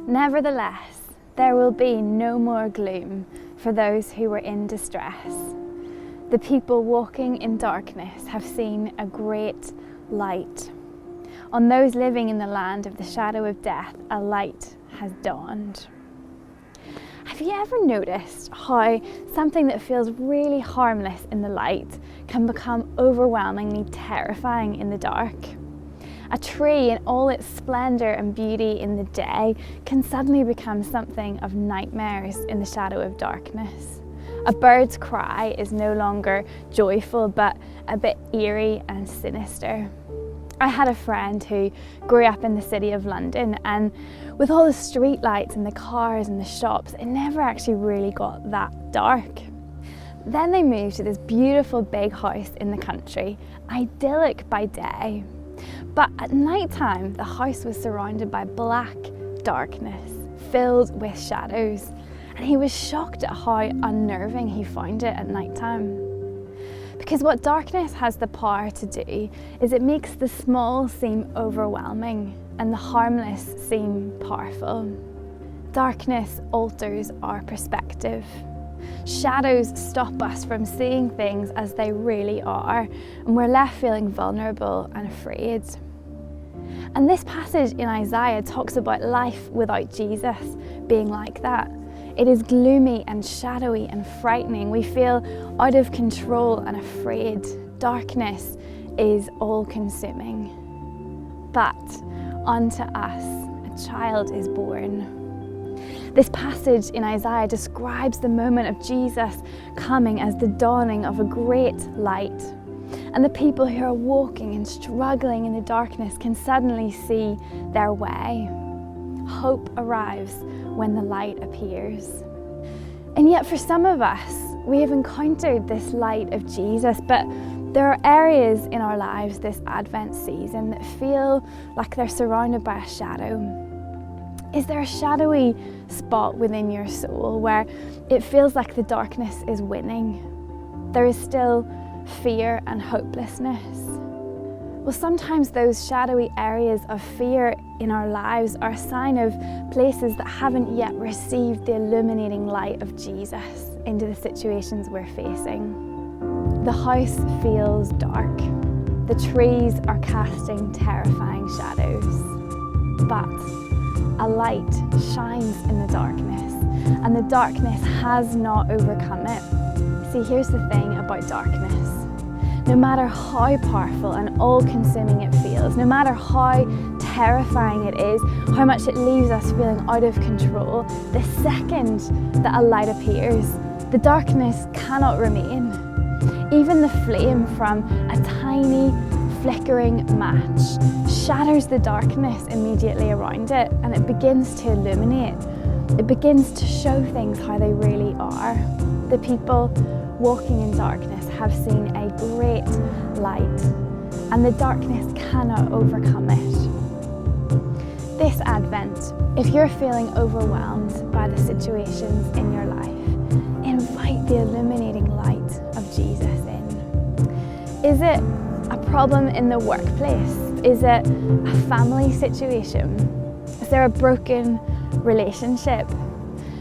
Nevertheless, there will be no more gloom for those who were in distress. The people walking in darkness have seen a great light. On those living in the land of the shadow of death, a light has dawned. Have you ever noticed how something that feels really harmless in the light can become overwhelmingly terrifying in the dark? A tree in all its splendour and beauty in the day can suddenly become something of nightmares in the shadow of darkness. A bird's cry is no longer joyful but a bit eerie and sinister. I had a friend who grew up in the city of London, and with all the street lights and the cars and the shops, it never actually really got that dark. Then they moved to this beautiful big house in the country, idyllic by day. But at night time, the house was surrounded by black darkness, filled with shadows, and he was shocked at how unnerving he found it at night time. Because what darkness has the power to do is it makes the small seem overwhelming and the harmless seem powerful. Darkness alters our perspective. Shadows stop us from seeing things as they really are, and we're left feeling vulnerable and afraid. And this passage in Isaiah talks about life without Jesus being like that. It is gloomy and shadowy and frightening. We feel out of control and afraid. Darkness is all-consuming. But unto us a child is born. This passage in Isaiah describes the moment of Jesus coming as the dawning of a great light. And the people who are walking and struggling in the darkness can suddenly see their way. Hope arrives when the light appears. And yet for some of us, we have encountered this light of Jesus, but there are areas in our lives this Advent season that feel like they're surrounded by a shadow. Is there a shadowy spot within your soul where it feels like the darkness is winning? There is still fear and hopelessness. Well, sometimes those shadowy areas of fear in our lives are a sign of places that haven't yet received the illuminating light of Jesus into the situations we're facing. The house feels dark. The trees are casting terrifying shadows. But a light shines in the darkness, and the darkness has not overcome it. See, here's the thing about darkness. No matter how powerful and all-consuming it feels, no matter how terrifying it is, how much it leaves us feeling out of control, the second that a light appears, the darkness cannot remain. Even the flame from a tiny flickering match shatters the darkness immediately around it, and it begins to illuminate. It begins to show things how they really are. The people walking in darkness have seen a great light, and the darkness cannot overcome it. This Advent, if you're feeling overwhelmed by the situations in your life, invite the illuminating light of Jesus in. Is it a problem in the workplace? Is it a family situation? Is there a broken relationship?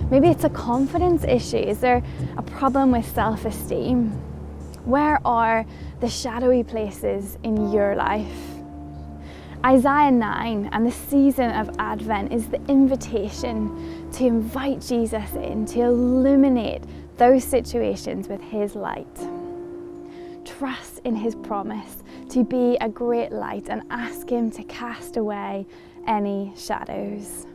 Maybe it's a confidence issue. Is there a problem with self-esteem? Where are the shadowy places in your life? Isaiah 9 and the season of Advent is the invitation to invite Jesus in, to illuminate those situations with his light. Trust in his promise to be a great light and ask him to cast away any shadows,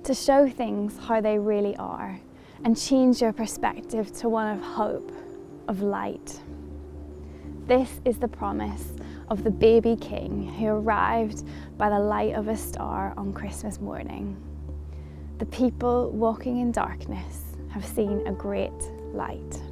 to show things how they really are and change your perspective to one of hope, of light. This is the promise of the baby king who arrived by the light of a star on Christmas morning. The people walking in darkness have seen a great light.